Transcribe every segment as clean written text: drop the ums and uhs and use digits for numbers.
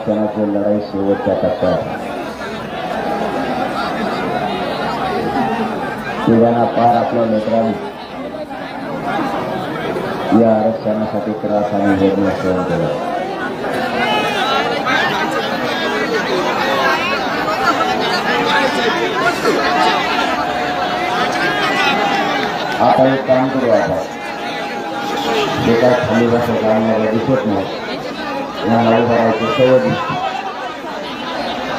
आरक्षणाची लढाई शेवटच्या टप्प्यात पिढ्यांना पार आपल्या लेकरांनी या आरक्षणासाठी त्रास आणि वेदना सहन केला. आता एक काम करू आपण जे काय खाली बसत आम्हाला दिसत नाही यांना उभारायची सवय दिसते.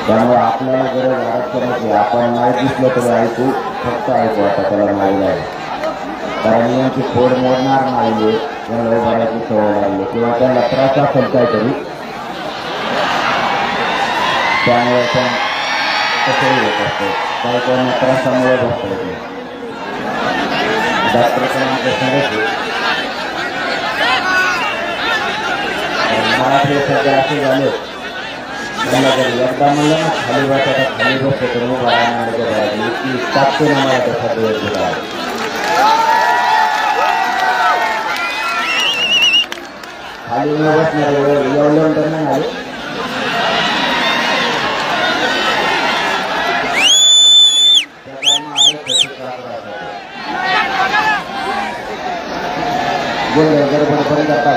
त्यामुळे आपल्याला गरज आरक्षणाची. आपण नाही दिसलं तरी ऐकू, फक्त ऐकू. आता त्याला नाही लागेल कारण यांची फोड मोडणार नाही. यांना उभारायची सवय लागली किंवा त्यांना त्रास असेल काहीतरी त्यामुळे पण कसंही होत असतं. काही त्यांना त्रासामुळे बसता येते. डॉक्टरकडे सांगायचे मराठी सध्या असे झाले त्यांना जर एकदा म्हणलं ना खाली बसायला खाली बसतो तर उभा राहणार इतकी टाकते ना मला त्यासाठी खाली न बसणार एवढं तर नाही आले. गडबड पण करता का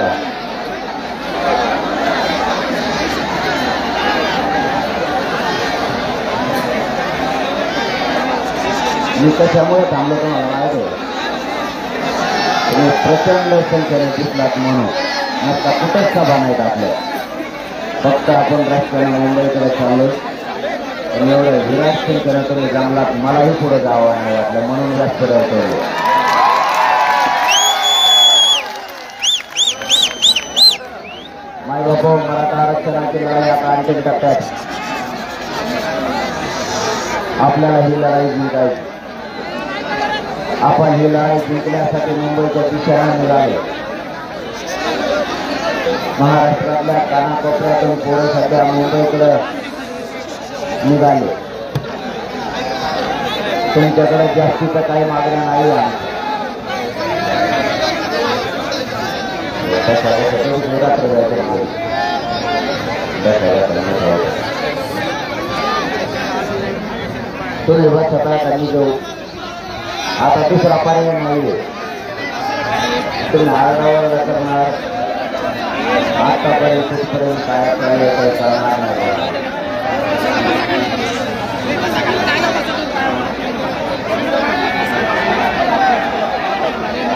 मी कशामुळे थांबलो तुम्हाला माहिती आहे. तुम्ही प्रचंड संख्येने दिसलात म्हणून नसता कुठेच सभा नाहीत आपल्या. फक्त आपण रस्त्याने मुंबईकडे चाललो आणि एवढं विराट संख्येनं तुम्ही जंगलात मलाही पुढे जावं नाही वाटलं म्हणून जास्त राहतो. माय बापू मराठा आरक्षणाची लढाई आता अंतिम टप्प्यात. आपल्याला ही लढाई जिंकायची. आपण ही लढाई जिंकण्यासाठी मुंबईच्या दिशेने निघाले. महाराष्ट्रातल्या कानाकोपऱ्यातून पुढे सध्या मुंबईकडे निघाले. तुमच्याकडे जास्तीचं काही मागण्या नाही आहे. तुम्ही बस स्वतः त्यांनी जाऊ. आता दुसरा पर्याय नाही. तुम्ही आरडावर करणार आतापर्यंत कुठपर्यंत काय करणार नाही.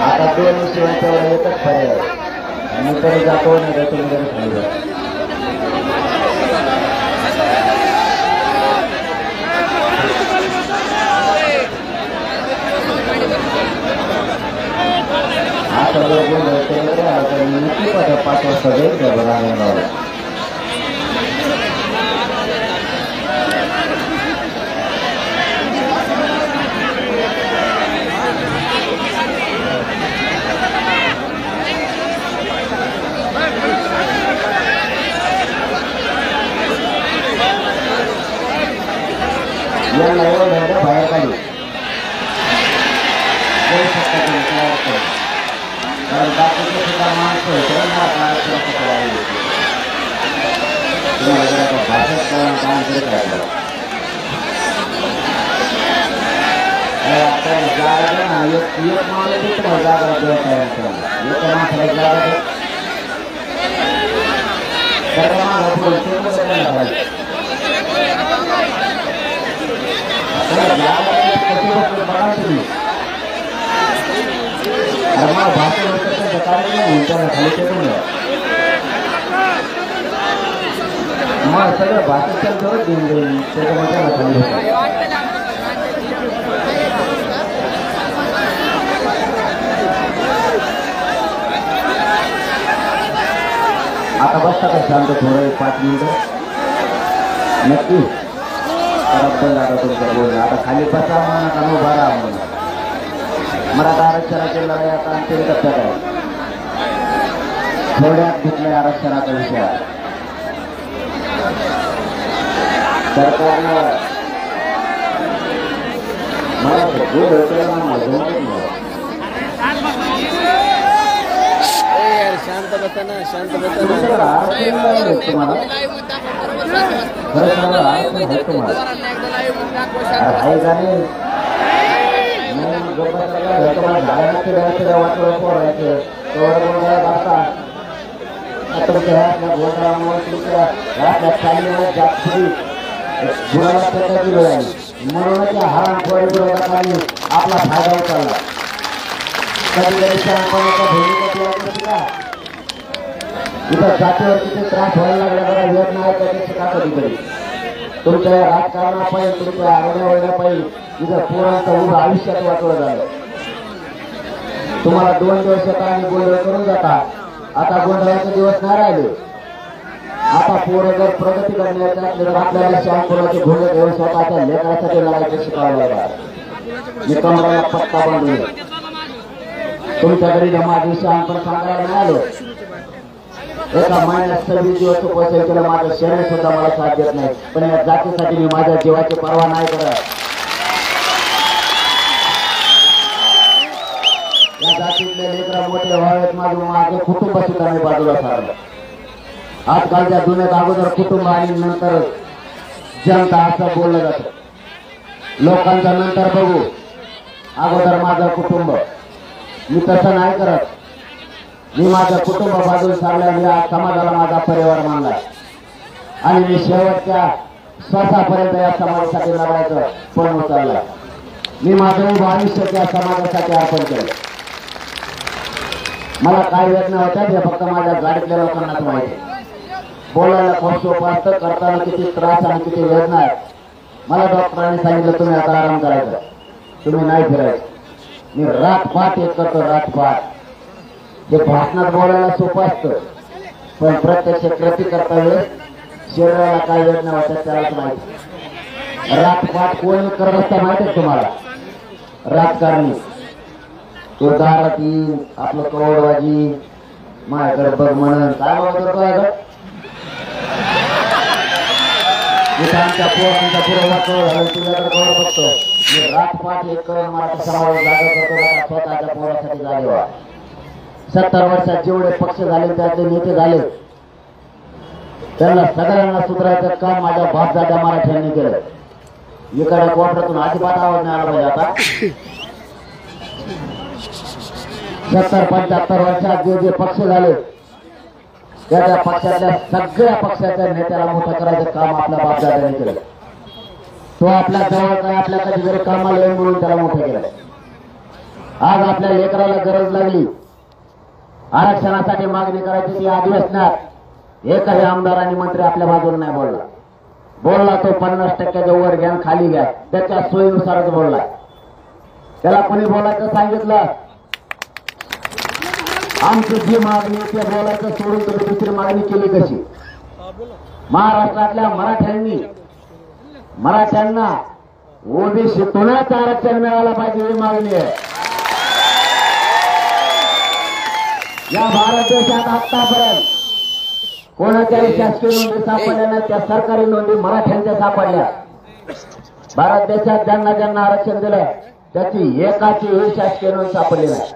आता दोन शिवायच्या एकच पर्याय. मी तरी जातो नाही तुम्ही तरी खाली जा. आता नक्की 5 वाजता जाईल. यांना एवढं धैर्य बाहेर काढू कारण बाकीचे सुद्धा माणसं भाषेत काम करत राहिलं. जागा ना एक माणूस तुम्हाला जागा एक माणसाला जागा मग सगळं भाषेच्या जवळ देऊन जाईल त्याच्यामध्ये आता बसता का शांत थोडं 5 मिनिटं नक्की आता तुमचं बोलणं. आता खाली बसा म्हणा का उभा राहा म्हणा. मराठा आरक्षणाची लढाई आता अंतिम टप्प्यात आहे. थोड्यात घेतलंय आरक्षणाचा विषय. सरकारनं मला खूप शांत बसा ना. खरं सांगा आरक्षण आहे तुम्हाला आहे का नाही वाटलं पोरायचं तुमच्या म्हणून आपला फायदा उचलला कधी कधी शहाणपणाच्या भूमिका इथं जातीवर किती त्रास व्हायला लागला बघा येत नाही त्याची का कधी कधी तुमच्या राजकारणापायी तुमच्या आरोग्यावरण्यापायी इथं पोरांचं उभं आयुष्यात वाटवलं झालं तुम्हाला 2 दिवस येता आणि गोंधळ करून जाता आता गोंधळाचे दिवस नाही राहिले आता पोरं जर प्रगती करण्याचा तर आपल्याला शहाणपणाची भूमिका घेऊन स्वतःच्या लेकरासाठी लढायचं शिकावं लागणार मी कमराला पत्ता बांधून तुमच्या घरी माझी शहाणपण सांगायला नाही आलं एका महिन्यात 26 दिवस पैसे केलं माझं शरीर सुद्धा मला साथ देत नाही पण या जातीसाठी मी माझ्या जीवाची पर्वा नाही करत या जातीतले लेकरं मोठे व्हावेत माझं कुटुंब सुद्धा मी बाजूला सारलं आजकालच्या दुनियेत अगोदर कुटुंब आणि नंतर जनता असं बोललं जातं लोकांचा नंतर बघू अगोदर माझं कुटुंब मी तसं नाही करत मी माझं कुटुंब बाजूला सारलं मी आज समाजाला माझा परिवार मानलाय आणि मी शेवटच्या श्वासापर्यंत या समाजासाठी लढायचं पण उचललाय मी माझं उभं आयुष्य त्या समाजासाठी अर्पण केलं मला काय वेदना होत्या हे फक्त माझ्या गाडीतल्या लोकांनाच माहिती बोलायला खूप सोपं असतं करताना किती त्रास आणि किती वेदना आहेत मला डॉक्टरांनी सांगितलं तुम्ही आता आराम करायचा तुम्ही नाही फिरायचं मी रातपाठ एक करतो रातपाठ जे भाषणात बोलायला सोपं असतं पण प्रत्यक्ष कृती करता वेळेस शरीराला काय वेदना होत्या त्यालाच माहिती रातपाठ कोणी करत असता माहिती आहे तुम्हाला राजकारणी तो दारात येईल आपलं कवडबाजी माझ्याकडे बघ म्हणून काय बघतो आमच्या पोरांचा पुरवठा झाला तुझ्याकडे कवड बघतो मी रातपाठ एक करून मराठा समाज जागा करतो स्वतःच्या पोरासाठी जागे व्हा 70 वर्षात जेवढे पक्ष झाले त्यातले नेते झाले त्यांना सगळ्यांना सुधारायचं काम माझ्या बापदादा मराठ्यांनी केलं इकडे कोपऱ्यातून अजिबात आवाज नाही आला पाहिजे आता 70-75 वर्षात जे जे पक्ष झाले त्या पक्षातल्या सगळ्या पक्षाच्या नेत्याला मोठं करायचं काम आपल्या बापदादाने केलं तो आपल्या जवळ काय आपल्या कधी जरी कामाला येऊन म्हणून त्याला मोठं केलं आज आपल्या लेकराला गरज लागली आरक्षणासाठी मागणी करायची ती अधिवेशनात एकही आमदार आणि मंत्री आपल्या बाजूने नाही बोलला तो 50% वर घ्या खाली घ्या त्याच्या सोयीनुसारच बोलला त्याला कोणी बोलायचं सांगितलं आमची जी मागणी ते बोलायचं सोडून तुम्ही दुसरी मागणी केली कशी महाराष्ट्रातल्या मराठ्यांना ओबीसीतूनच आरक्षण मिळायला पाहिजे ही मागणी आहे या भारत देशात आतापर्यंत कोणाच्याही शासकीय नोंदी सापडल्या नाही त्या सरकारी नोंदी मराठ्यांच्या सापडल्या भारत देशात ज्यांना ज्यांना आरक्षण दिलं त्याची एकाचीही शासकीय नोंद सापडली नाही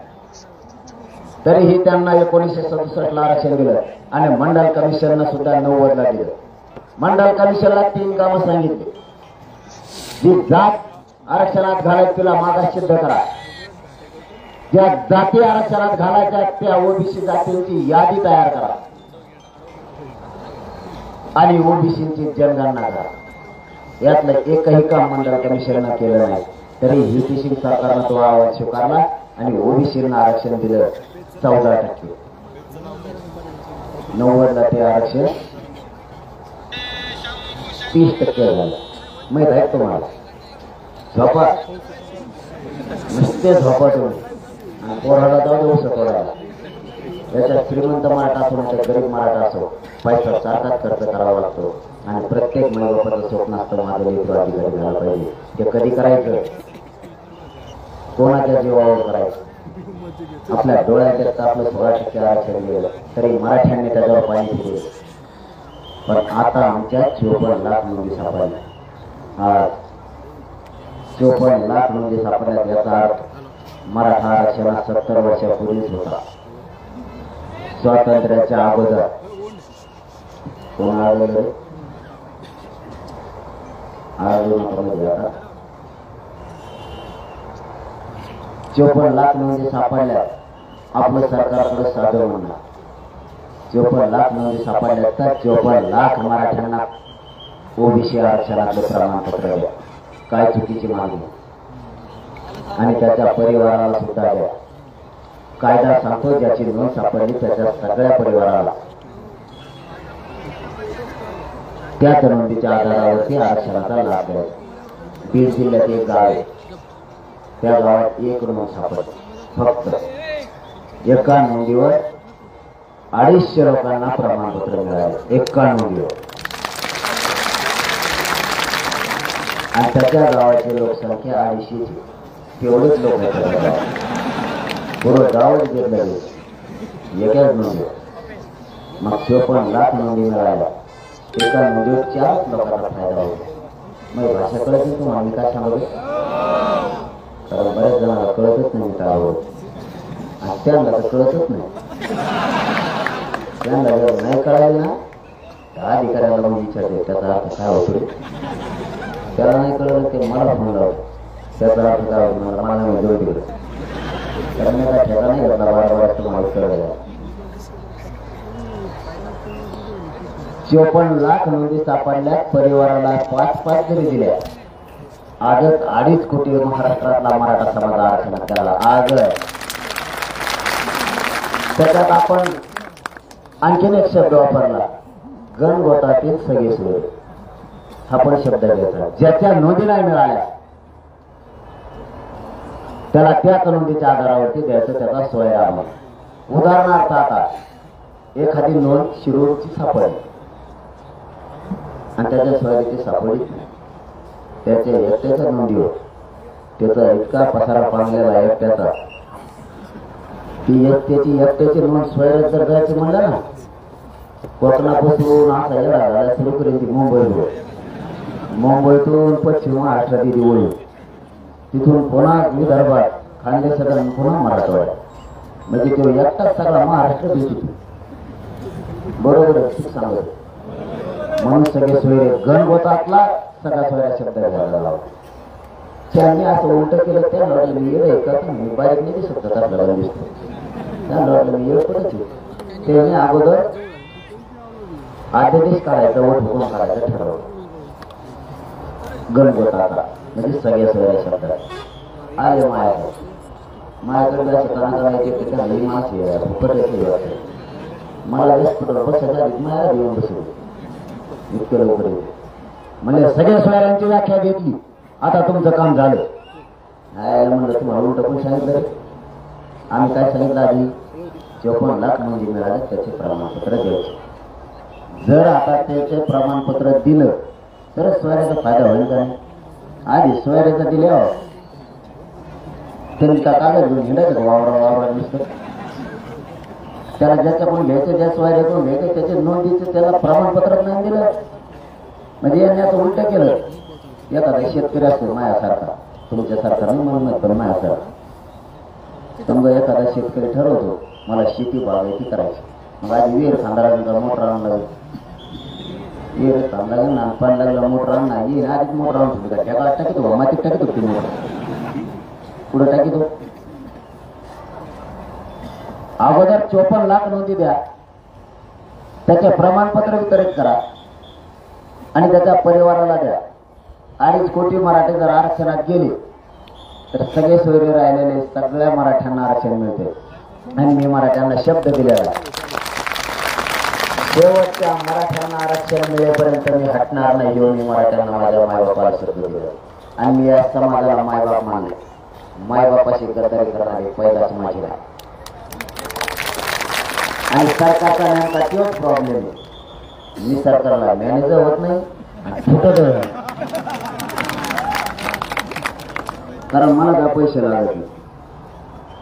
तरीही त्यांना 1967 ला आरक्षण दिलं आणि मंडल कमिशननं सुद्धा 90 ला दिलं मंडल कमिशनला 3 कामं सांगितली जी जात आरक्षणात घालायची तिला मागास सिद्ध करा ज्या जाती आरक्षणात घालायच्या त्या ओबीसी जातींची यादी तयार करा आणि ओबीसीची जनगणना करा यातलं एकही काम मंडळ कमिशननं केलं नाही तरी युती सिंग सरकारनं तो आवाज स्वीकारला आणि ओबीसींना आरक्षण दिलं 14%. 90 ला ते आरक्षण 30% झालं माहित आहे तुम्हाला झोपा नुसते झोपा तुम्ही आणि पोराला जाऊ देऊ शकतो याच्यात श्रीमंत मराठा असो नाही गरीब मराठा असो पैसा सारखाच खर्च करावा लागतो आणि प्रत्येक महिन्याचं स्वप्न असतं माझं लेकरू अधिकारी झाला पाहिजे ते कधी करायचं कोणाच्या जीवावर करायचं आपल्या डोळ्यात आपलं 16% आरक्षण गेलं तरी मराठ्यांनी त्याच्यावर पाणी फिरले पण आता आमच्या 54 लाख नोंदी सापडल्या 54 लाख नोंदी सापडल्यात याचा अर्थ मराठा आरक्षण 70 वर्षापूर्वीच होता स्वातंत्र्याच्या अगोदर कोण आलेलं आयोजनामध्ये आता 54 लाख नोंदी सापडल्या. आपलं सरकारकडे साधं म्हणणार 54 लाख नोंदी सापडल्या तर 54 लाख मराठ्यांना ओबीसी आरक्षणातलं प्रमाणपत्र द्या. काय चुकीची मागणी आणि त्याच्या परिवाराला सुद्धा द्या. कायदा सांगतो ज्याची नोंद सापडली त्याच्या सगळ्या परिवाराला त्याच नोंदीच्या आधारावरती आरक्षणाचा लाभ द्यायचा. बीड जिल्ह्यात एक गाव आहे, त्या गावात एक नोंद सापडली. फक्त एका नोंदीवर 250 लोकांना प्रमाणपत्र मिळाले. एका नोंदीवर. आणि त्याच्या गावाची लोकसंख्या 250 ची. तेवढेच लोक आहेत. पूर्ण गावच घेतलं एकाच नोंदीवर. मग 54 लाख नोंदी मिळाल्या. एका नोंदीवर 4 लोकांना फायदा होतो. मग भाषा कळत नाही तुम्हाला मी काय सांगतो. कारण बऱ्याच जणांना कळतच नाही काय होत. आणि त्यांना तर कळतच नाही. त्यांना जर नाही कळायला ना तर अधिकाऱ्याला मग विचारते त्याचा अर्थ काय होतो. त्याला नाही कळलं ते मला फोन लावतो. त्याचा अर्थ काय होतो मला नाही जोड तिकडे. कारण मी काय ठेका नाही घेतला. बारा तुम्हाला कळलं. 54 लाख नोंदी सापडल्या. परिवाराला 5-5 जरी दिल्या. आजच 2.5 कोटी महाराष्ट्रातला मराठा समाज आरक्षणात त्याला आज. त्याच्यात आपण आणखीन एक शब्द वापरला गणगोतातील सगळे सोय. हा पण शब्द घ्यायचा. ज्याच्या नोंदी नाही मिळाल्या त्याला त्याच नोंदीच्या आधारावरती द्यायचं. त्याचा सोय आहे. उदाहरणार्थ आता एखादी नोंद शिरूरची सापडली आणि त्याच्या सोयरीची सापडली नाही. त्याच्या एकट्याच्या नोंदीवर त्याचा इतका पसारा पांगलेला एकट्याचा ती एकट्याची नोंद सोयरीत जर जायची म्हणलं ना कोकणापासून असा येडा झाला सुरू करेल मुंबईतून पश्चिम महाराष्ट्रात दिवळी तिथून पुन्हा विदर्भात खानदेशात पुन्हा मराठवाड्यात. म्हणजे तो एकटाच सगळा महाराष्ट्र भेटतो. बरोबर सांगत. म्हणून सगळे सोयरे गणगोतातला सगळा सोयरा शब्द घ्यायला लावला. त्यांनी असं उलट केलं. त्यांना वाटलं मी येडं ऐकत मी बारीक नाही दिसत आपल्याला दिसतो. त्यांना वाटलं मी येड पडत. त्यांनी अगोदर आद्यदेश काढायचा वोट हुकूम काढायचं ठरवलं. गणगोताचा म्हणजे सगळ्या सोयऱ्या शब्द आले माझ्याकडे असं कणाला माहिती माणसे पटायचे. मला हॉस्पिटल बसायच्या आधी मला येऊन बसलो इतकं लवकर. म्हणजे सगळ्या सोयऱ्यांची व्याख्या घेतली. आता तुमचं काम झालं. म्हणलं तुम्हाला उलट पण सांगितलं. आम्ही काय सांगितलं आधी 54 लाख नोंदी मिळाले त्याचे प्रमाणपत्र द्यायचे. जर आता त्याचे प्रमाणपत्र दिलं तर सोयऱ्याचा फायदा होईल का नाही. आधी सोयऱ्याचा दिल्यावर त्यांनी का कागद घेऊन हिंडायचं वावरा दिसतं. त्याला ज्याच्याकडून घ्यायचं ज्या सोयऱ्याकडून घ्यायचं त्याच्या नोंदीचं त्याला प्रमाणपत्र नाही दिलं. म्हणजे यांनी असं उलट केलं. एखादा शेतकरी असतो माझ्यासारखा तुमच्यासारखा नाही म्हणून पण माझ्यासारखा समजा एखादा शेतकरी ठरवतो मला शेती बागायती करायची. मग आधी विहीर खांदा मोटर आणून लागेल. विहीर खांदा लागेल ना पाणी लागलं मोटर आण नाही आधीच मोटर आणून सुद्धा त्या टाकीतो मातीत टाकीतो ती मोटर पुढे टाकीतो. अगोदर 54 लाख नोंदी द्या. त्याचे प्रमाणपत्र वितरित करा आणि त्याच्या परिवाराला द्या. 2.5 कोटी मराठी जर आरक्षणात गेले तर सगळे सोयरे राहिलेले सगळ्या मराठ्यांना आरक्षण मिळते. आणि मी मराठ्यांना शब्द दिलेला शेवटच्या मराठ्यांना आरक्षण मिळेपर्यंत मी हटणार नाही. जेव्हा मी मराठ्यांना माझ्या मायबापाला शब्द दिला आणि मी या समाजाला मायबाप मानले. मायबापाशी गद्दारी करणारे पहिलाच माझी नाही. आणि सरकारचा नेमका तोच प्रॉब्लेम आहे. मी सरकारला मॅनेजर होत नाही आणि फुटत कारण मला काय पैसे लागत नाही.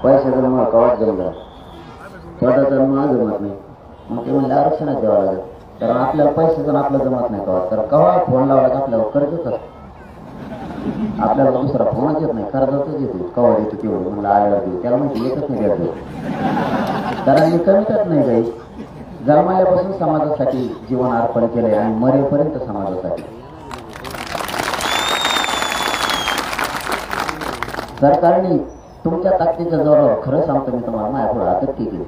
पैशाचा मला कवाच जमला स्वतःचा मला जमत नाही. मग ते म्हणजे आरक्षणात द्यावं लागेल. कारण आपल्याला पैशाचा आपलं जमत नाही कवा. तर कवा फोन लावला की आपल्याला कर्जच असतं. आपल्याला दुसरा फोनच येत नाही. कर्जातच येतो कवा येतो तेवढं म्हणलं आल्यावर देऊ. त्याला माहिती येतच नाही द्यायचं. कारण मी कमीतच नाही काही. जन्माल्यापासून समाजासाठी जीवन अर्पण केलंय आणि मरेपर्यंत समाजासाठी. सरकारने तुमच्या ताकदीच्या जोरावर खरं सांगतो मी तुम्हाला माझ्याकडे अटक केली.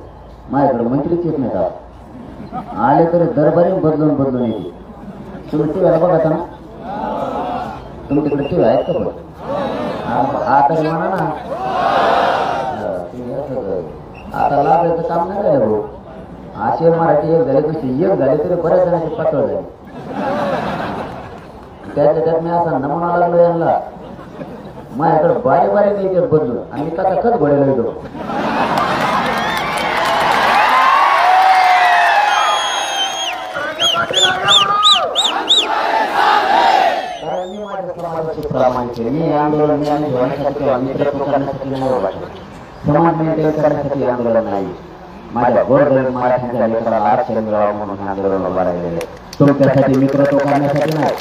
माझ्याकडे मंत्रीच येत नाही का आले तरी दरबारी बदलून येते. तुम्ही टी व्ही बघा ना, तुम्ही तिकडे टी व्ही आहेत का बघ हा तरी म्हणा ना. आता लागायचं काम नाही राहिलं भाऊ. असे मराठी एक झाले तशी एक झाले तरी बऱ्याच जणांची पातळ झाली. त्यात मी असा नमुना लागलो यांना. माझ्याकडे बारीक नाही बदलून आणि मी कसा खत घोड्याला येतो. कारण मी माझ्या समाजाची प्रामाणिक मी आंदोलन नेतृत्व करण्यासाठी नाही वाटत. समाज मेंटेन करण्यासाठी आंदोलन नाही. माझ्या गोरगरीब मराठ्यांच्या लेकराला आरक्षण मिळावं म्हणून आंदोलन उभा राहिलेले. तुमच्यासाठी मित्रत्व करण्यासाठी नाही.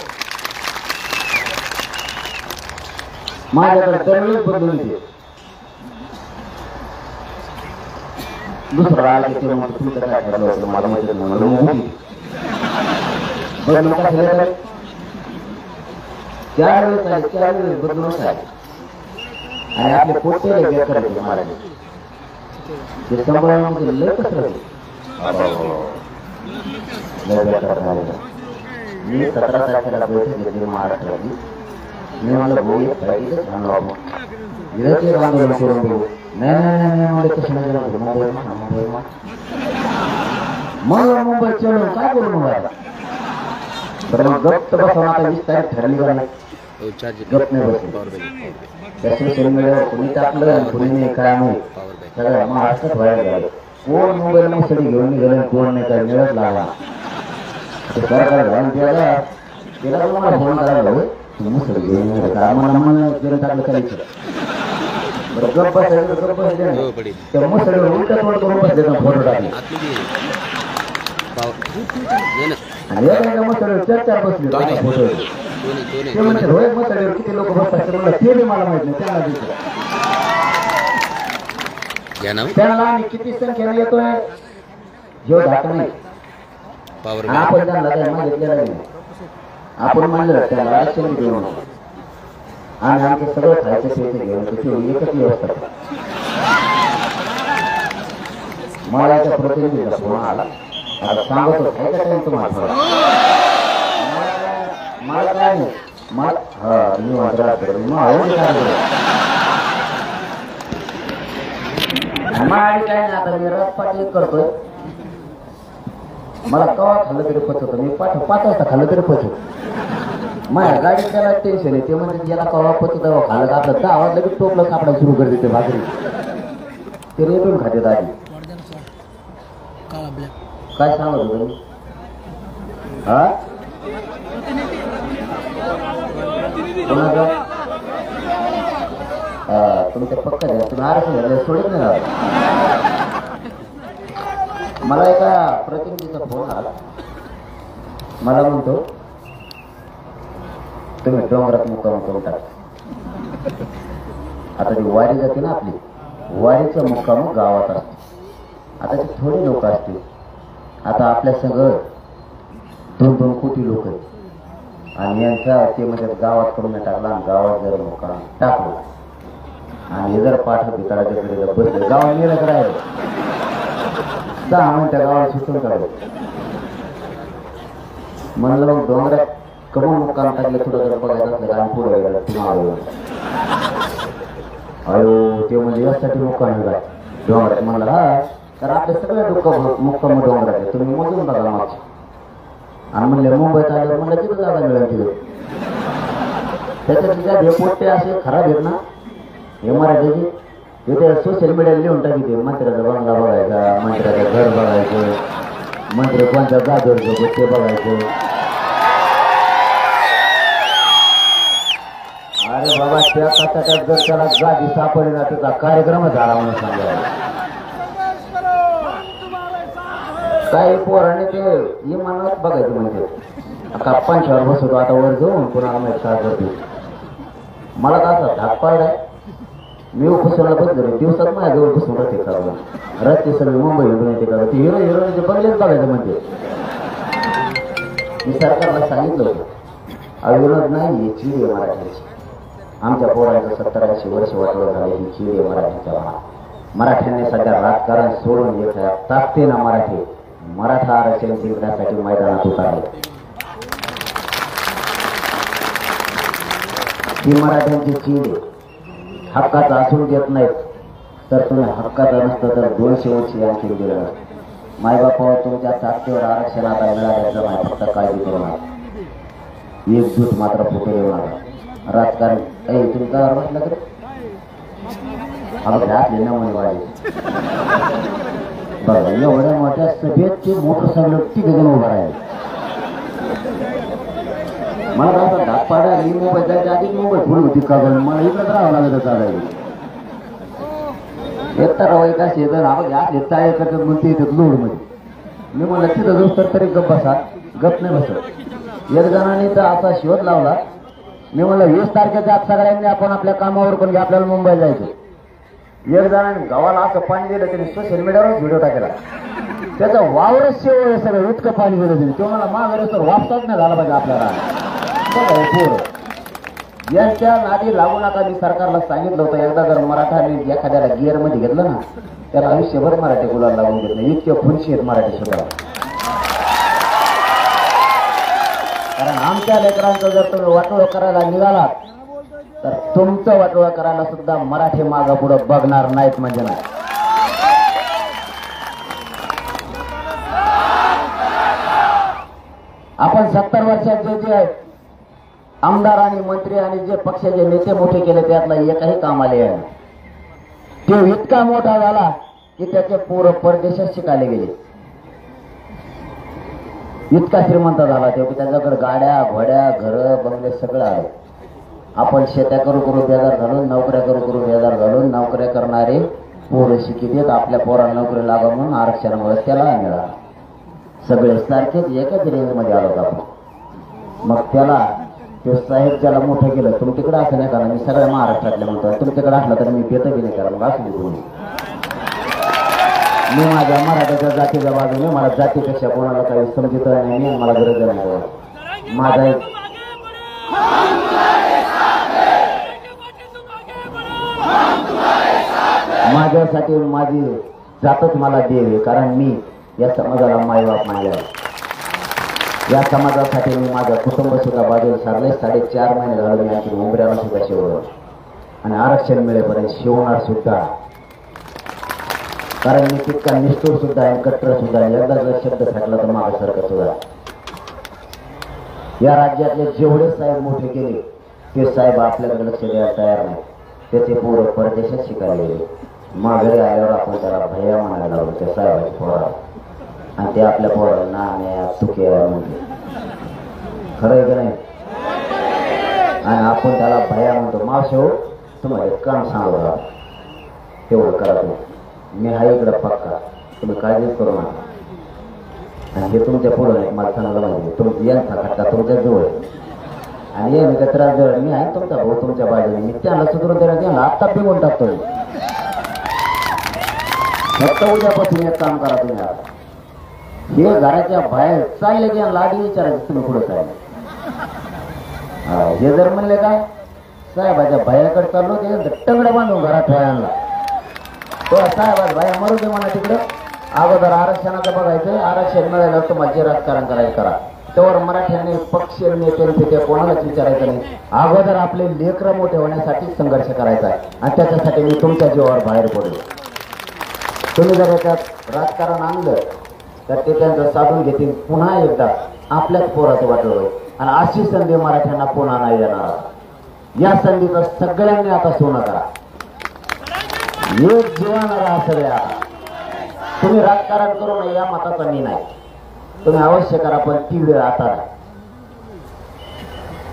माझ्याकडे दरवेळेस बदलून येते. दुसरा आला की तुमचं काय ठरलं होतं मला माहिती नाही. बदलून का झालं तर 4 वेळेस आले 4 वेळेस बदलूनच आहे. आणि आपले पोटे वेगळे करायचे महाराज ते सांभाळण्यामध्ये लय कसं राहिले. मी 17 तारखेला बैठक घेतली महाराष्ट्राची. मी मला भाऊ एक पाहिजे सांगलो आपण विरोधी आंदोलन करून देऊ. नाही मला कसं नाही मुंबई चढून काय करू मग आता. बरं मग गप्प बसून आता 20 तारीख ठरली का नाही. गप्प नाही बसली. त्या सोशल मीडियावर कुणी टाकलं आणि कुणी नाही काय नाही. सगळ्या महाराष्ट्रात व्हायला गेलं. कोण मोबाईल मुसडी घेऊन निघालं कोण नाही काय मिळत लागला. सरकार घालून त्याला मला फोन करायला हवं मुसडी घेऊन मला गेलं टाकलं करायचं. बरं गप्प बसायचं त्या मुसडीवर उलट तोड करून बसले फोटो टाकले आणि एका मुसडीवर 4 बसले फोटो. ते म्हणजे रोहित मुसडीवर किती लोक बसतात ते बी मला माहित नाही. त्यांना आम्ही किती संख्येने येतोय जेव धाका नाही. आपण त्यांना काय मागितलेलं नाही. आपण म्हणलं त्याला आरक्षण घेऊन आणि आमचं सगळं खायचं प्यायचं घेऊन त्याची एकच व्यवस्था. मला त्या प्रतिनिधीला फोन आला. आता सांगत होत काय टाइम तुम्हाला मला काय नाही मला मी मात्र काय नाही. आता मी रसपाटी करतोय. मला कवा खाल्लं तरी पचवतो. मी 5 वाजता खाल्लं तरी पचवतो. माझ्या गाडीत त्याला टेन्शन आहे. ते म्हणजे याला कवा पचत खाल्लं का आपलं 10 वाजता की टोपलं सापडा सुरू करते ते भाकरी. ते रेटून खाते आधी. काय सांगत होतं मी हा कोणाचं तुमच्या पक्का द्या. तुम्ही आरक्षण झालं सोडत नाही. मला एका प्रतिनिधीचा फोन आला. मला म्हणतो तुम्ही डोंगरात मुक्काम करून टाका. आता ती वारी जाते ना आपली वारीचा मुक्काम गावात असते. आता ते थोडे लोक असतील. आता आपल्या सगळं 2-2 कोटी लोक आहेत आणि यांचा ते म्हणजे गावात करून टाकला आणि गावात जर मुक्काम टाकलो आणि हे जर पाठ बिकाळाच्याकडे बसले गावात गेलं राहिलं 10 मिनिटं गावात सुटून काढलं. म्हणलं मग डोंगरात कमून मुक्काम टाकलं थोडं जर बघायचं असलं आणि पुढे गेलं तुम्हाला अयो ते म्हणजे यासाठी मुक्काम काय डोंगरात. म्हणलं हा तर आपले सगळे मुक्काम डोंगरात तुम्ही मोजून बघा मागचे. आणि म्हणले मुंबईत आल्यावर म्हणलं तिथं जागा मिळेल तिथं. त्याच्यात तिच्या भेपोटे असे खराब आहेत ना हे मराठीचे. तिथे सोशल मीडियाला लिहून टाकी. मंत्र्याचा बंगला बघायचा, मंत्र्याचं घर बघायचं, मंत्री कोणत्या जागेवर ते बघायचं. अरे बाबा त्या कशाच्यात जर त्याला जागी सापडली ना त्याचा कार्यक्रमच झाला म्हणून सांगायला. काही पोराने ते इमानात बघायचं म्हणजे का 5वर बसवतो. आता वर जाऊन पुन्हा माहिती काय करतो. मला तर असा धाक पाडलाय. मी उपसरला बसलो दिवसात माझ्याजवळ बसून राहते करावं. रात्री सगळे मुंबई हिरोईन येते करावं. ते हिरोईनचे बंगलेच बघायचं म्हणजे. मी सरकारला सांगितलं होतं अविनोद नाही चिडी आहे मराठीची. आमच्या पोरांचं 70-80 वर्ष वाटलं झाले ही चीड आहे मराठीचा. मराठ्यांनी सध्या राजकारण सोडून येत ताकदीनं मराठा आरक्षण जिंकण्यासाठी मैदानात उतरले. ही मराठ्यांची चीड आहे. हक्काचं असून देत नाहीत तर तुम्ही हक्काचं नसतं तर 200 वर्ष आणखी दिलं. मायबापावर तुमच्या ताकदीवर आरक्षण आता मिळाल्याचं नाही. फक्त काळजी करू नका. एकजूट मात्र फुटू देऊ नका. राजकारण तुम्ही काय म्हटलं तर घातले ना म्हणे वाढले बघा एवढ्या मोठ्या सभेत ते मोटरसायकल तिघजण उभं राहिले. मला असं धाकपाडा मी मुंबईत जायच्या आधी मुंबईत फुल होती का मला इकडंच राहावं लागत चालायला. एक तर रवाई का शेजन आपण घातले टाळे करतात म्हणते येतात लोडमध्ये. मी म्हणलं तिथं जाऊ तरी गप्प बसा. गप नाही बसत. एक जणांनी तर असा शोध लावला. मी म्हणलं 20 तारखेच्या आत सगळ्यांनी आपण आपल्या कामावर पण घ्या आपल्याला मुंबईला जायचं. एक जणांनी गावाला असं पाणी दिलं त्यांनी सोशल मीडियावरच व्हिडिओ टाकला. त्याचा वावरच शेव सगळं इतकं पाणी दिलं त्यांनी. तो मला माघारी तर वापसाच नाही झाला पाहिजे आपल्याला. यांच्या नादी लागू नका. मी सरकारला सांगितलं होतं एकदा जर मराठाने एखाद्याला गिअरमध्ये घेतलं ना त्याला आयुष्यभर मराठी गुलाल लावून घेत नाही. इतके खुनशी आहेत मराठी सुद्धा. कारण आमच्या लेकरांचं जर तुम्ही वाटोळं करायला निघालात तर तुमचं वाटोळं करायला सुद्धा मराठी मागं पुढं बघणार नाहीत म्हणजे नाही. आपण 70 वर्षात जे आहेत आमदार आणि मंत्री आणि जे पक्षाचे नेते मोठे केले त्यातला एकही काम आले आहे. तो इतका मोठा झाला की त्याचे पोरं परदेशात शिकायला गेले. इतका श्रीमंत झाला ते की त्याच्याकडे गाड्या घोड्या घरं बंगले सगळं आहे. आपण शेत्या करू बेजार झालो. नोकऱ्या करू बेजार झालो. नोकऱ्या करणारे पोरं शिकित आपल्या पोराला नोकरी लागा म्हणून आरक्षणामुळे त्याला मिळाला. सगळे सारखेच एकाच रेंजमध्ये आलो आपण. मग त्याला ते साहेब ज्याला मोठं केलं तुमच्याकडे असं नाही करा. मी सगळ्या महाराष्ट्रातल्या म्हणतो तुमच्याकडे असलं तर मी पेत बी नाही करा. मग असं तुम्ही मी माझ्या मराठ्याच्या जातीच्या बाजूने मला जातीपेक्षा कोणाला काही समजत नाही. मला गरज नाही. माझ्यासाठी माझी जातच मला देव. कारण मी या समाजाला मायबाप मानले. या समाजासाठी मी माझं कुटुंब सुद्धा बाजूला सारले. 4.5 महिने झाले मी आणखी मुंबऱ्याला सुद्धा शिवलं आणि आरक्षण मिळेपर्यंत शिवणार सुद्धा. कारण मी तितका निष्ठूर सुद्धा आहे कट्टर सुद्धा. एकदा जर शब्द फेकला तर माझ्यासारखं सुद्धा. या राज्यातले जेवढे साहेब मोठे केले ते साहेब आपल्याकडे लक्ष द्यायला तयार नाही. त्याचे पोरं परदेशात शिकायला गेले. माघारी आल्यावर आपण त्याला भैया म्हणायला लागलो त्या साहेबाची पोरा. आणि ते आपल्या पोराला नाण्या चुके म्हणते. खरं आहे की नाही. आणि आपण त्याला भैया म्हणतो. मावशी हो तुम्हाला काम सांगा तेवढं करा तुम्ही. मी हा इकडं पक्का. तुम्ही काळजीच करू नका. आणि हे तुमच्या पुढं नाही मला चांगलं माहिती. तुमची यांचा खटका तुमच्या जवळ आणि ये मी त्रास जवळ. मी आहे तुमचा भाऊ तुमच्या बाजूने. मी त्यांना सुधारून देणार. त्यांना आत्ता पिकून टाकतो. फक्त उद्यापासून एक काम करा तुम्ही. आता हे घराच्या बाहेर चालले की लाडी विचारायचं तुम्ही पुढे चालले. हे जर म्हणले काय साहेबाच्या बाहेरकडे चाललो ते टंगडं बांधून घरात ठेवायला तो साहेब बाया मरू दे म्हणा तिकडं. अगोदर आरक्षणाचं बघायचं. आरक्षण मिळालं तुम्हाला जे राजकारण करायचं करा. त्यावर मराठ्यांनी पक्ष नेते ते कोणालाच विचारायचं नाही. अगोदर आपले लेकरं मोठे होण्यासाठी संघर्ष करायचा आहे. आणि त्याच्यासाठी मी तुमच्या जीवावर बाहेर पडलो. तुम्ही जर याच्यात राजकारण आणलं तर ते त्यांचं साधून घेतील. पुन्हा एकदा आपल्याच पोराचं वाटलं होईल. आणि अशी संधी मराठ्यांना पुन्हा नाही येणार. या संधीचं सगळ्यांनी आता सोनं करा. एक जीवन राहा सगळ्या. तुम्ही राजकारण करू नये या मताचा मी नाही. तुम्ही अवश्य करा पण ती वेळ आता नाही.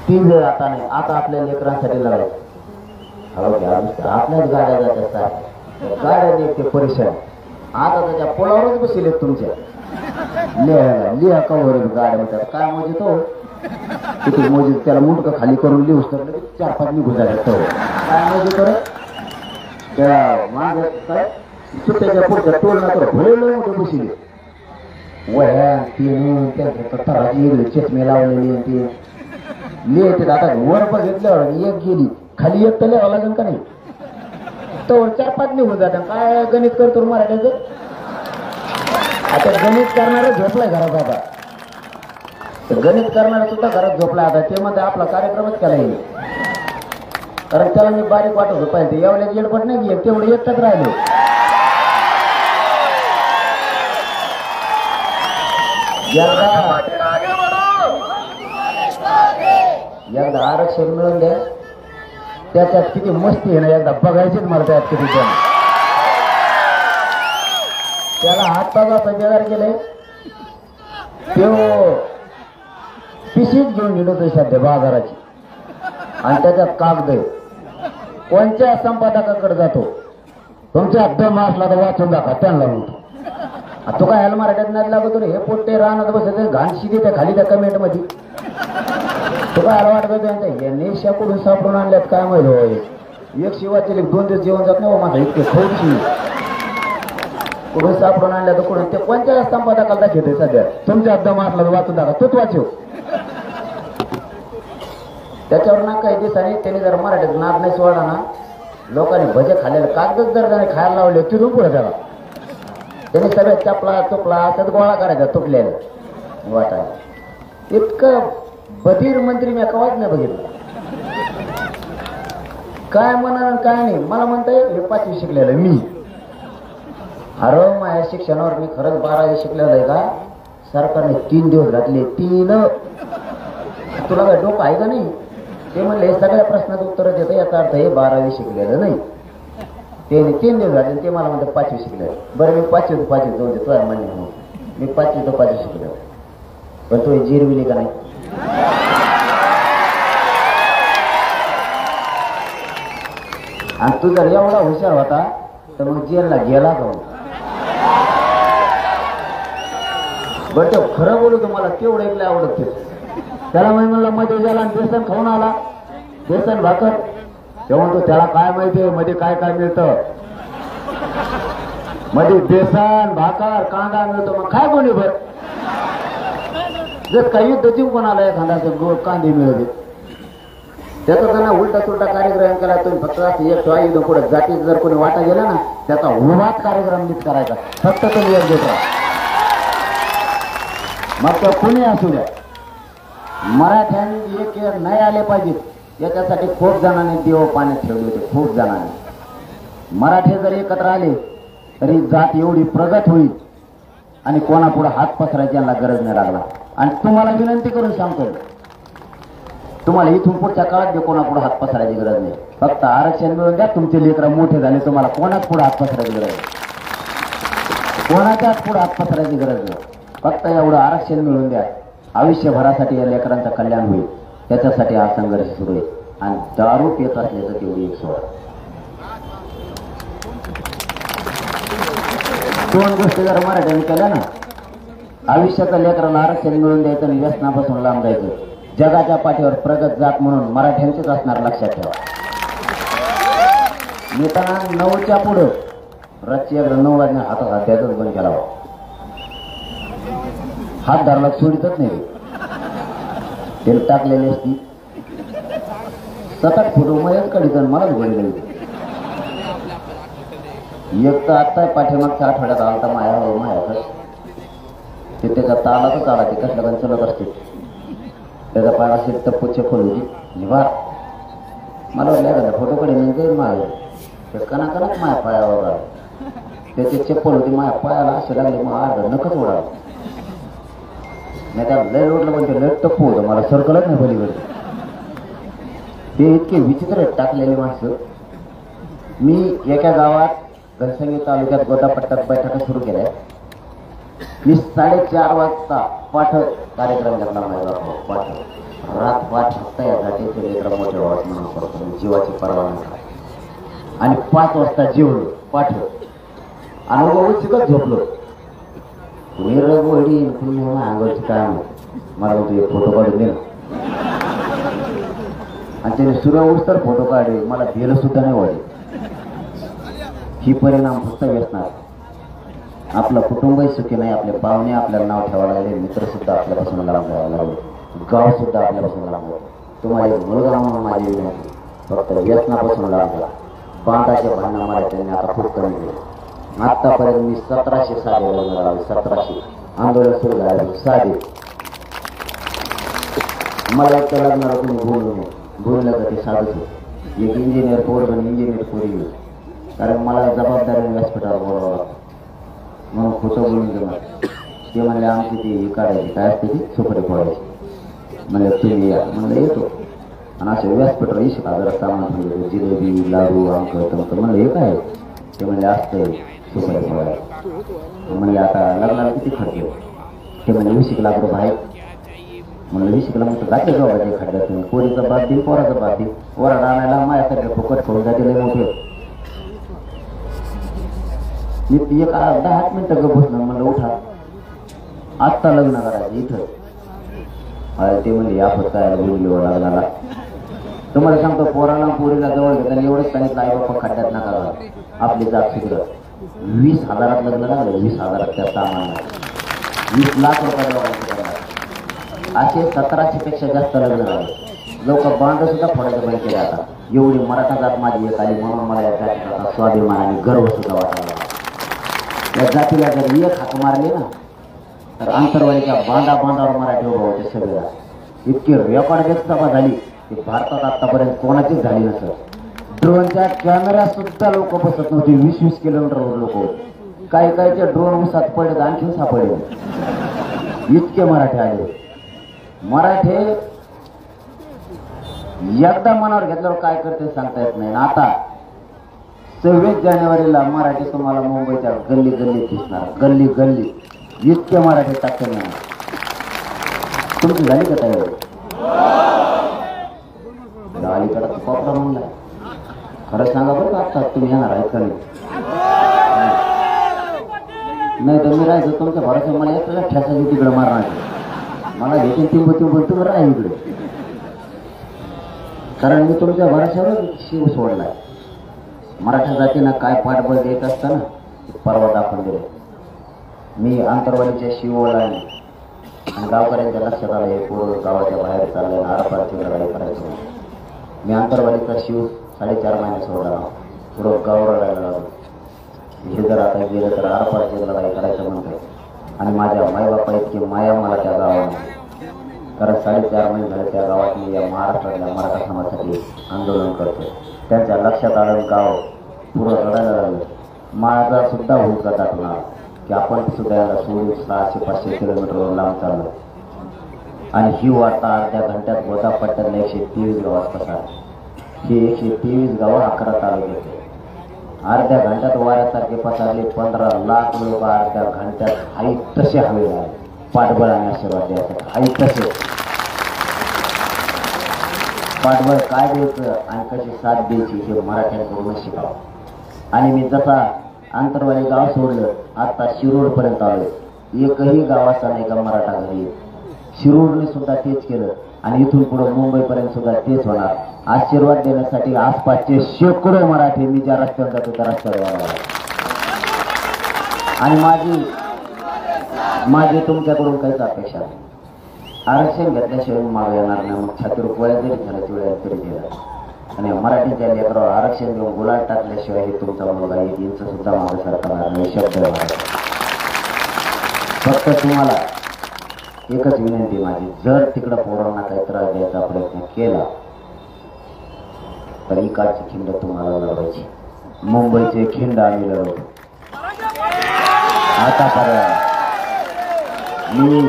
ती वेळ आता नाही. आता आपल्या लेकरांसाठी लढायचं. आपल्याच गाड्या जातात गाड्या ते परेशान. आता त्याच्या पोलावरच बसले तुमच्या लिहा कवर गाड्या म्हणतात. काय मोजित तो किती मोजित त्याला मुंडकं खाली करून लिहूस तर 4-5 निघून जायला तो काय मोजित कर त्या माग काय सुट्ट्याच्या पुढच्या टोल ना तर भले मोठे बसले. वह्या तीन त्यांच्या चष्मे लावलेली ते लिहायचे. आता वर बघितल्यावर एक गेली खाली एक तर लिहावं लागेल का नाही, तर 4-5 निघून जातात. काय गणित करतो मराठ्याचं? आता गणित करणारं झोपलाय घरात. आता तर गणित करणारा सुद्धा घरात झोपलाय. आता ते मध्ये आपला कार्यक्रमच केला येईल, कारण त्याला मी बारीक वाटत होतो पाहिजे. एवढ्या येडपट नाही की तेवढे एकटाच राहिले. एकदा आरक्षण मिळून द्या, त्याच्यात किती मस्ती आहे ना, एकदा बघायचीच मला त्यात किती जण. त्याला हातपागा पंचगार केले, तो पिशीच घेऊन गेलो सध्या बाजाराची, आणि त्याच्यात कागद कोणत्या संपादकाकडे जातो, तुमच्या दम असला तर वाचून दाखवा त्यांना म्हणतो. तो काय ह्याला मराठ्यात नाही लागतो रे, हे पोट्टे राहणार बसत घाण शिदी त्या खाली त्या कमेंट मध्ये. तो काय ह्याला वाटत त्यांच्या यांनी शाकडून सापडून आणल्यात काय माहिती हो. एक शिवाचे 2 दिवस जेवण जात नाही माझा, इतके खौशी कुठून सापडून आणल्या तर कुठून. ते कोणत्या संपादकाला दाखवते सध्या, तुमच्या दम असला तर वाचून दाखवा, तोच वाचव. त्याच्यावर ना काही दिवसांनी त्यांनी जर मराठीत नाद नाही सोडला ना, लोकांनी भजे खाल्लेलं कागदच जर त्याने खायला लावले तिथून पुढे त्याला त्यांनी सगळ्यात चपला चोपला असं गोळा करायचा तुटलेलं वाटायला. इतकं बधीर मंत्री मी कवाच नाही बघितलं. काय म्हणा काय नाही, मला म्हणता येईल हे 5वी शिकलेलं मी. अरे माझ्या शिक्षणावर मी खरंच 12वी शिकलेलं आहे का? सरकारने 3 दिवस घातले, 3. तुला काय डोकं आहे का नाही? ते म्हणले हे सगळ्या प्रश्नाचं उत्तर देतं, याचा अर्थ हे 12वी शिकलेलं नाही. ते 3 दिवस झाले, ते मला म्हणतात 5वी शिकले. बरं मी 5वी जाऊन दे, तुला मान्य म्हणून मी 5वी शिकले, पण तू जिरविली का नाही? आणि तू जर एवढा हुशार होता तर मग जेलला गेला का? बरं तो खरं बोलू तुम्हाला तेवढं ऐकलं आवडत. त्याला मी म्हणलं मध्ये गेला आणि बेसन खाऊन आला, बेसन भाकर. तेव्हा तो त्याला काय माहितीये मध्ये काय काय मिळतं, मध्ये बेसन भाकर कांदा मिळतो. मग काय कोणी भर जर काही युद्ध जिंकून आला एखाद्याचं गोड कांदे मिळवले, त्याचा त्यांना उलटा सुलटा कार्यक्रम केला. तुम्ही फक्त एक युद्ध पुढे जातीत जर कोणी वाटा गेला ना, त्याचा उन्हात कार्यक्रम नीट करायचा. फक्त तुम्ही एक देत राहा, मग तो कुणी असू द्या. मराठ्यांनी एक नाही आले पाहिजेत याच्यासाठी खूप जणांनी देव पाण्यात ठेवले होते. खूप जणांनी मराठे जर एकत्र आले तरी जात एवढी प्रगत होईल आणि कोणापुढे हात पसरायची यांना गरज नाही लागला. आणि तुम्हाला विनंती करून सांगतो, तुम्हाला इथून पुढच्या काळात बी कोणापुढे हात पसरायची गरज नाही. फक्त आरक्षण मिळून द्या, तुमचे लेकरं मोठे झाले, तुम्हाला कोणाच पुढे हात पसरायची गरज नाही, कोणाच्याच पुढे हात पसरायची गरज नाही. फक्त एवढं आरक्षण मिळून द्या, आयुष्यभरासाठी या लेकरांचं कल्याण होईल. त्याच्यासाठी हा संघर्ष सुरू आहे. आणि दारू पित असल्याचं तेवढी एक सोड. 2 गोष्टी जर मराठ्यांनी केल्या ना, आयुष्याच्या लेकरांना आरक्षण मिळून द्यायचं आणि व्यसनापासून लांब जायचं. जगाच्या पाठीवर प्रगत जात म्हणून मराठ्यांचीच असणार, लक्षात ठेवा. नेताना 9च्या पुढं रातची 9 वाजण्या हातात हात द्यायचंच बंद केला. हात धरला सोडितच नाही, तेल टाकलेली असती. 7-8 फोटो मयच काढित मलाच घरी गेली. एक तर आत्ता पाठीमागच्या आठवड्यात आलता माया ते त्याच्या तालातच आला. ते कसल्या पण चलत असते, त्याचा पाय असेल टप्पू चप्पल होती निभार. मला वाटलं फोटो कडे नाही जाईल माझ्या, ते कणाकणाच माया पायावर आला. त्याची चप्पल होती माझ्या पायाला असे लागले, मग अर्धा नखच उडाला. नाही त्याला लय लोटलं, पण ते लय टप्पू होतं, मला सर्कलच नाही पलीकडे. ते इतके विचित्र टाकलेले माणसं. मी एका गावात घनसंगी तालुक्यात गोदापट्ट्यात बैठका सुरू केल्या. मी 4:30 वाजता पाठ कार्यक्रम घेतला माझ्या पाठ रात पाठ फक्त या जातीचे लेकरं मोठे व्हावं म्हणून करतो, जीवाची पर्वा नाही. आणि 5 वाजता जेवलो पाठ आणि उचितच झोपलो. कुणी रगवडी कुणी अंगावरची काय मला म्हणतो फोटो काढून दे. आणि त्याने सुरू उठतर फोटो काढले, मला भेलं सुद्धा नाही वाढले. ही परिणाम फक्त व्यसनार. आपलं कुटुंबही सुखी नाही, आपले पाहुणे आपल्याला नाव ठेवायला लागले, मित्र सुद्धा आपल्यापासून लांब जायला लागले, गाव सुद्धा आपल्यापासून लांब. तुम्हाला एक मुलगा म्हणून माझी विनंती, फक्त व्यसनापासून लागला. बांधाचे भांडणं मराठ्यांनी आता खूप कमी केले. आतापर्यंत मी 1700 साधे लग्न लावले. 1700 आंदोलन सुरू झाले साधे. मला एक लग्नाला कोणी बोलू नये. बोललं तर ते साधच होत. एक इंजिनियर पोरगण इंजिनियर पोरी. कारण मला जबाबदारीने व्यासपीठावर बोलावं लागतं. मग खोटं बोलून गेलं. ते म्हणले आमची ती हे काढायची काय असते ती सुपारी फोडायची. म्हणलं तुम्ही या. म्हणलं येतो. आणि असे व्यासपीठावर 20,000 सामान ठेवलं. जिलेबी लाडू आमकं तमकं. म्हणलं हे काय. ते म्हणले असतं सुपारी फोडायला. म्हणले आता लग्नाला किती खर्च. ते म्हणजे 20 लाख रुपये आहे. म्हणलं 20 लाख तर जाते गावाचे खड्ड्यातून. पोरीचा बाप देईल पोराचा बाप देईल. वराड आणायला माझ्यासारखे फुकट फोडून जाते लय मोठे. मी एक 10 मिनिटं ग बसलं. म्हणलं उठा आत्ता लग्न करायचं इथं. अरे ते म्हणजे यापत काय बोललो लग्नाला. तुम्हाला सांगतो पोराला पोरीला जवळ घेताना एवढंच सांगितलं आई बाप्पा खड्ड्यात नका घाला. आपली जात सुधरत. 20,000 लग्न लागलं. 20,000 त्या सामानाला 20 लाख रुपये लोकांचे. असे 1700 पेक्षा जास्त लग्न झाले. लोक बांध सुद्धा फोडायचं बंद केले. आता एवढी मराठा जात माझी एक आली म्हणून मला या जातीचा स्वाभिमान आणि गर्व सुद्धा वाटायला. या जातीला जर एक हाक मारली ना तर आंतरवाडीच्या बांधावर मराठी उभा होते सगळ्या. इतकी रेकॉर्ड सभा झाली की भारतात आतापर्यंत कोणाचीच झाली नसत. ड्रोनच्या कॅमेरा सुद्धा लोक बसत नव्हते. 20-20 किलोमीटरवर लोक होते. काही काहीचे ड्रोन उसात पडले आणखी सापडले. इतके मराठे आले. मराठे एकदा मनावर घेतल्यावर काय करते सांगता येत नाही. आता 26 जानेवारीला मराठी तुम्हाला मुंबईच्या गल्ली गल्लीत दिसणार. गल्ली गल्ली इतके मराठी टाकते नाही. तुमची झाली का तयारी. अलीकडे कोपरा म्हणलाय. खरं सांगा बरं का आता तुम्ही येणार आहेत का नाही तर मी राहायचं तुमच्या भरोसा. मला एकला ठेसाची तिकडे मारणार. मला घेते तिंब तुम्ही राहा इकडे. कारण मी तुमच्या भरोशावर शिव सोडलाय. मराठा जातीनं काय पाठबळ देत असताना परवा दाखवून दिले. मी आंतरवाडीच्या शिवला आणि गावकऱ्यांच्या लक्षात आलं हे पूर्ण गावाच्या बाहेर चाललंय. आरपारची लढाई करायचं. मी आंतरवाडीचा शिव 4.5 महिने सोडला. पुढं गाव रडायला लागलो. हे जर आता गेलं तर आरपारची लढाई करायचं म्हणतोय. आणि माझ्या मायबापा इतकी माया मला त्या गावाने. कारण 4.5 महिने झाले त्या गावात मी या महाराष्ट्रातल्या मराठा समाजासाठी आंदोलन करतो. त्यांच्या लक्षात आलं गाव पुरं रडायला लागलं. माझा सुद्धा हुंका दाखवला की आपण सुद्धा याला सोडून 600-500 किलोमीटरवर लांब चाललो. आणि ही वार्ता अर्ध्या घंट्यात गोदा पट्ट्यातल्या 123 गावात पसार. ही 123 गावं 11 तालुक्यात. अर्ध्या घंट्यात वाऱ्यासारखे पसरले. 15 लाख लोक अर्ध्या घंट्यात हाई तसे हवे झाले. पाठबळ आणि आशीर्वाद द्यायसाठी हाई तसे. पाठबळ काय द्यायचं आणि कशी साथ द्यायची हे मराठ्यांकडून शिकावं. आणि मी जसा आंतरवाडी गाव सोडलं आता शिरूर पर्यंत आलो. एकही गावाचा नाही का मराठा घरी. शिरूरने सुद्धा तेच केलं आणि इथून पुढे मुंबईपर्यंत सुद्धा तेच होणार. आशीर्वाद देण्यासाठी आसपासचे शेकडो मराठी मी ज्या रस्त्यावर जातो त्या रस्त्यावर. आणि माझी तुमच्याकडून काहीच अपेक्षा नाही. आरक्षण घेतल्याशिवाय मागे येणार नाही. मग छातीवर गोळ्या जरी झाल्याची वेळा तरी गेला. आणि मराठीच्या लेकरावर आरक्षण घेऊन गुलाल टाकल्याशिवाय हे तुमचा मुलगा 1 इंच सुद्धा मागे सरकार नाही. शब्द फक्त तुम्हाला एकच विनंती माझी. जर तिकडं पोरांना काही त्रास द्यायचा प्रयत्न केला तर इकडची खिंड तुम्हाला लढवायची. मुंबईचे खिंड आम्ही लढवतो. आतापर्यंत मी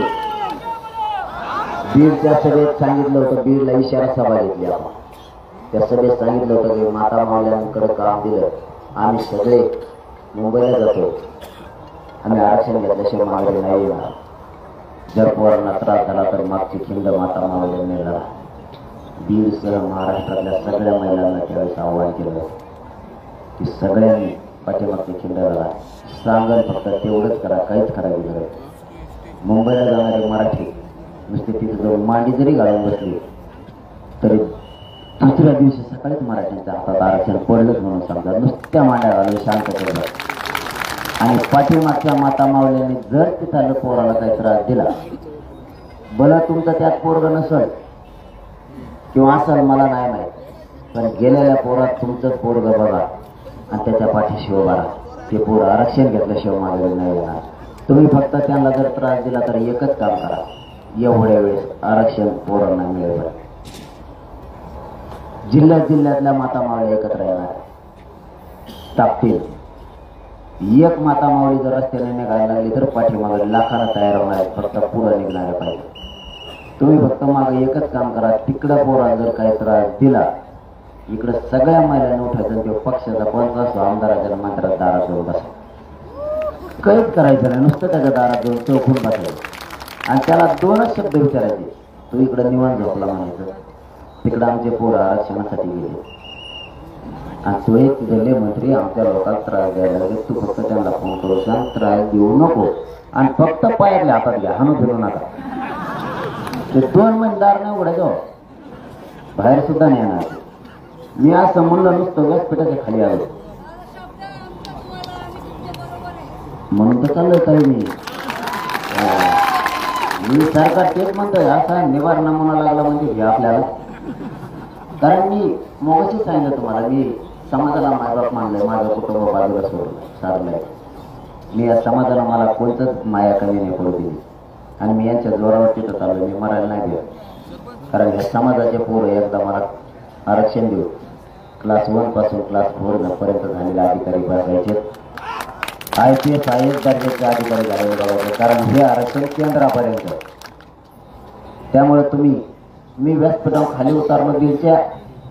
बीडच्या सभेत सांगितलं होतं. बीडला इशारा सभा घेतली आपण. त्या सभेत सांगितलं होतं की माता मावल्यांकडे काम दिलं. आम्ही सगळे मुंबईला जातो. आम्ही आरक्षण घेतल्याशिवाय मागे नाही येणार. जर पोरांना त्रास झाला तर मागची खिंड माता मावल्यांनी लढा. बीडसह महाराष्ट्रातल्या सगळ्या महिलांना त्यावेळेस आव्हान केलं की सगळ्यांनी पाठीमागची खिंड लढा. सांगण फक्त तेवढंच करा. काहीच करायची गरज. मुंबईला जाणारे मराठी नुसते तिथे जाऊन मांडी जरी घालून बसली तरी दुसऱ्या दिवशी सकाळीच मराठ्यांच्या हातात आरक्षण पडलंच म्हणून समजा. नुसत्या मांड्या घालून शांत केलं. आणि पाठीमागच्या माता मावल्यांनी जर तिथं पोराला काही त्रास दिला भला तुमचा त्यात पोरग नसल किंवा असल मला नाही माहित पण गेलेल्या पोरात तुमचंच पोरग बघा आणि त्याच्या पाठीशी उभा राहा. ते पोर आरक्षण घेतल्याशिवाय मागे नाही येणार. तुम्ही फक्त त्यांना जर त्रास दिला तर एकच काम करा, एवढ्या वेळेस आरक्षण पोरांना मिळेल. जिल्ह्यातल्या माता मावळ्या एकत्र येणार तापतील. एक माता मावळी जर रस्त्याने निघायला लागली तर पाठीमागे लाखाला तयार होणार, फक्त पुढे निघणारे पाहिजे. तुम्ही फक्त मागे एकच काम करा, तिकडं पोरा जर काही त्रास दिला, इकडे सगळ्या महिलांना उठायचं, ते पक्षाचा कोणता असो आमदाराच्या मंत्र्यात दारात जाऊन बसा. काहीच करायचं नाही, नुसतं त्याच्या दारात जाऊन चौकून बसायचं आणि त्याला दोनच शब्द विचारायचे, तू इकडे निवांत झोपला म्हणायचं, तिकडे आमचे पोरं आरक्षणासाठी गेले आणि तो एक तिथले मंत्री आमच्या लोकांना त्रास द्यायला लागले. तू फक्त त्यांना फोन करू सांग, त्रास देऊ नको आणि फक्त पायातल्या हातात घ्या, हाणू फिरू नका. ते 2 महिने दार नाही उघडायचो, बाहेर सुद्धा नाही येणार. मी असं म्हणलं नुसतं व्यासपीठाच्या खाली आलो म्हणून तर चाललोय काही मी सरकार तेच म्हणतोय, असा निवार नमुना लागला म्हणजे हे आपल्याला. कारण मी मगाशी सांगितलं तुम्हाला, मी समाजाला मायबाप मानलंय, माझं कुटुंब बाजूला सारलंय. मी या समाजाला मला कोणतंच माया कमी नाही पडू दिली आणि मी यांच्या जोरावर तिथं चाललोय. मी मरायला नाही देत, कारण या समाजाचे पोरं एकदा मला आरक्षण देऊ. क्लास 1 पासून क्लास 4 पर्यंत झालेले अधिकारी बघायचे, IPS IAS दर्जाचे अधिकारी झालेले बघायचे, कारण हे आरक्षण केंद्रापर्यंत. त्यामुळे मी व्यासपीठावर खाली उतारलो दिलच्या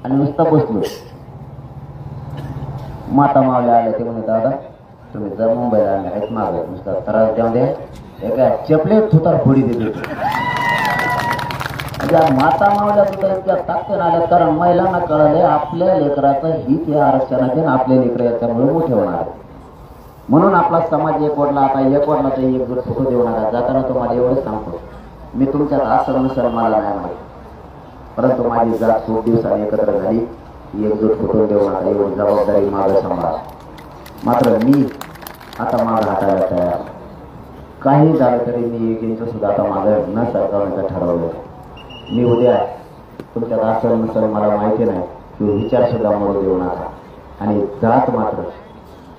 आणि नुसतं बसलो. माता मावल्या आल्या, ते म्हणे दादा तुम्ही जर मुंबईला आहेत माग नुसता त्रास द्या द्या, एका चपले थुतार फोडी देतो. माता मावल्या सुद्धा इतक्या ताकद आल्या, कारण महिलांना कळाले आपल्या लेकराचं हित या आरक्षणाचे आपले लेकर याच्यामुळे मोठे होणार. म्हणून आपला समाज एकवडला, आता एकवडला तर एकजूट सुख देऊ नका. जाताना तुम्हाला एवढंच सांगतो, मी तुमच्यात असं नसेल मला नाही माहिती, परंतु माझी जात खूप दिवसांनी एकत्र झाली, एकजूट फुटून देऊ नका, एवढी जबाबदारी मागं सांभाळा. मात्र मी आता मागं हटायला तयार. काही झालं तरी मी 1 इंच सुद्धा आता मागं न सरकारचं ठरवलं. मी उद्या तुमच्यात असं नसेल मला माहिती नाही, तू विचार सुद्धा मोडू देऊ नका आणि जात मात्र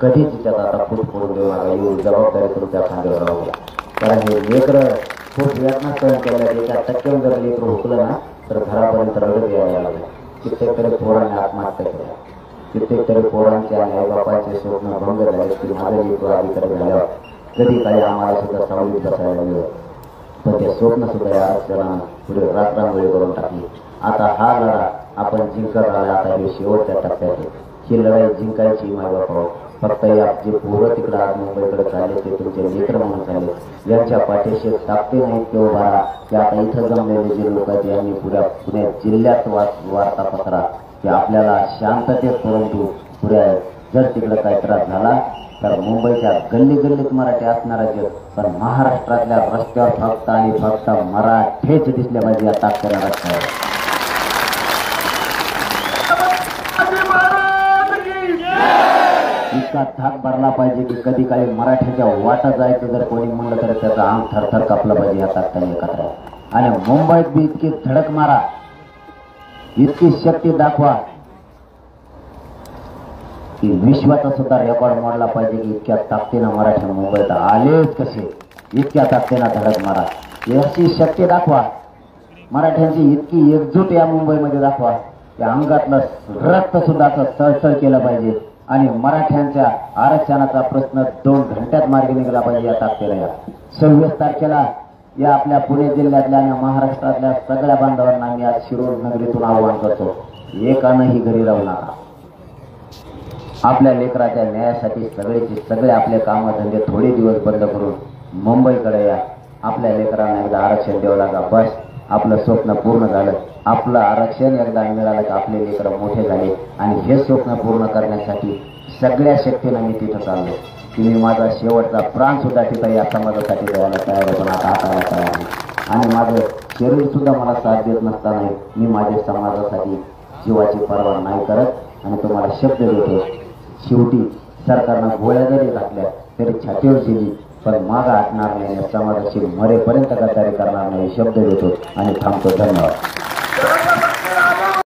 कधीच तिच्यात आता फूट पडून देऊ नका. एवढी जबाबदारी तुमच्या खांद्यावर राहू. कारण हे लेकरं खूप वेदना सहन केल्या, एका टक्क्यावर जर लेकरं हुकलं ना तर घरापर्यंत रडत यायला लागलं. कित्येक तरी पोरांनी आत्महत्या केल्या, कित्येक तरी पोरांचे आणि आईबापाचे स्वप्न भंग झाले की माझे लेकरं अधिकारी झाल्यावर कधी काही आम्हाला सुद्धा सावलीत बसायला मिळत, पण ते स्वप्न सुद्धा या आरक्षणानं पुढे रात्रांगोळी करून टाकली. आता हा लढा आपण जिंकत आला, आता हे शेवटच्या टप्प्यात आहे. ही लढाई जिंकायची मायबापावर. फक्त या जे पोरं तिकडं आज मुंबईकडे चालले ते तुमचे लेकर म्हणून चालले, यांच्या पाठीशी ताकदी नाही ते उभा राहा. की आता इथं जमलेले जे लोक आहेत यांनी पुणे जिल्ह्यात वार्ता पत्रा की आपल्याला शांततेत, परंतु पुढे जर तिकडे काही त्रास झाला तर मुंबईच्या गल्लीत मराठी असणारच, पण महाराष्ट्रातल्या रस्त्यावर फक्त आणि फक्त मराठीच दिसले पाहिजे या ताकदीला रस्त्यावर. इतका धाक भरला पाहिजे की कधी काही मराठीच्या वाटा जायचं जर कोणी म्हणलं तर त्याचा अंग थरथर कापला पाहिजे या ताकदीने एकत्र. आणि मुंबईत बी इतकी धडक मारा, इतकी शक्ती दाखवा की विश्वाचा सुद्धा रेकॉर्ड मोडला पाहिजे की इतक्या ताकदीनं मराठी मुंबईत आलेच कसे, इतक्या ताकदीनं धडक मारा, याची शक्ती दाखवा. मराठ्यांची इतकी एकजूट या मुंबईमध्ये दाखवा, या अंगातलं रक्त सुद्धा असं सळसळ केलं पाहिजे आणि मराठ्यांच्या आरक्षणाचा प्रश्न 2 घंट्यात मार्गी निघाला पाहिजे या ताकदीला. या 26 तारखेला या आपल्या पुणे जिल्ह्यातल्या आणि महाराष्ट्रातल्या सगळ्या बांधवांना मी आज शिरूर नगरीतून आवाहन करतो, एकानंही घरी राहू नका. आपल्या लेकराच्या न्यायासाठी सगळे आपले कामधंदे थोडे दिवस बंद करून मुंबईकडे या. आपल्या लेकरांना एकदा आरक्षण द्यावं लागा, बस आपलं स्वप्न पूर्ण झालं. आपलं आरक्षण एकदा मिळालं की आपले लेकरं मोठे झाले आणि हे स्वप्न पूर्ण करण्यासाठी सगळ्या शक्तीनं मी तिथं चाललो की मी माझा शेवटचा प्राण सुद्धा तिथं या समाजासाठी द्यायला तयार आहे, पण आता हाताला तयार आहे. आणि माझं शरीर सुद्धा मला साथ देत नसताना मी माझ्या समाजासाठी जीवाची पर्वा नाही करत आणि तुम्हाला शब्द देतो, शेवटी सरकारनं गोळ्या जरी घातल्या तरी छातीवर दिली, पण मागं हटणार नाही, समाजाशी मरेपर्यंत गद्दारी करणार नाही शब्द देतो आणि थांबतो. धन्यवाद.